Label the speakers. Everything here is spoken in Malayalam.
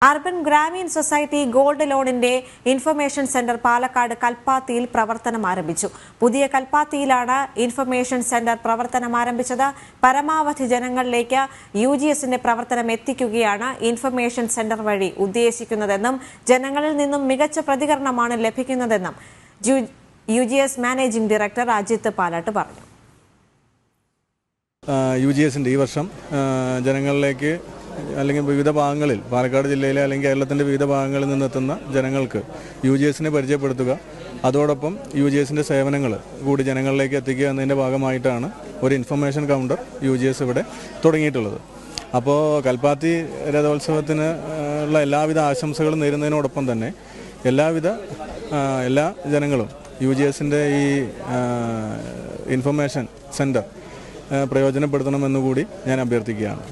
Speaker 1: അർബൻ ഗ്രാമീൺ സൊസൈറ്റി ഗോൾഡ് ലോണിന്റെ ഇൻഫർമേഷൻ സെന്റർ പാലക്കാട് കൽപ്പാത്തിയിൽ പ്രവർത്തനം ആരംഭിച്ചു. പുതിയ കൽപ്പാത്തിയിലാണ് ഇൻഫർമേഷൻ സെന്റർ പ്രവർത്തനം ആരംഭിച്ചത്. പരമാവധി ജനങ്ങളിലേക്ക് UGSന്റെ പ്രവർത്തനം എത്തിക്കുകയാണ് ഇൻഫർമേഷൻ സെന്റർ വഴി ഉദ്ദേശിക്കുന്നതെന്നും ജനങ്ങളിൽ നിന്നും മികച്ച പ്രതികരണമാണ് ലഭിക്കുന്നതെന്നും UGS managing director Ajith Palatt പറഞ്ഞു.
Speaker 2: UGSന്റെ ഈ വർഷം ജനങ്ങളിലേക്ക് അല്ലെങ്കിൽ വിവിധ ഭാഗങ്ങളിൽ പാലക്കാട് ജില്ലയിലെ അല്ലെങ്കിൽ കേരളത്തിൻ്റെ വിവിധ ഭാഗങ്ങളിൽ നിന്നെത്തുന്ന ജനങ്ങൾക്ക് UGSനെ പരിചയപ്പെടുത്തുക, അതോടൊപ്പം UGSന്റെ സേവനങ്ങൾ കൂടി ജനങ്ങളിലേക്ക് എത്തിക്കുക എന്നതിൻ്റെ ഭാഗമായിട്ടാണ് ഒരു ഇൻഫർമേഷൻ കൗണ്ടർ UGS ഇവിടെ തുടങ്ങിയിട്ടുള്ളത്. അപ്പോൾ കൽപ്പാത്തി രഥോത്സവത്തിന് ഉള്ള എല്ലാവിധ ആശംസകളും നേരുന്നതിനോടൊപ്പം തന്നെ എല്ലാ ജനങ്ങളും UGSന്റെ ഈ ഇൻഫർമേഷൻ സെൻറ്റർ പ്രയോജനപ്പെടുത്തണമെന്നുകൂടി ഞാൻ അഭ്യർത്ഥിക്കുകയാണ്.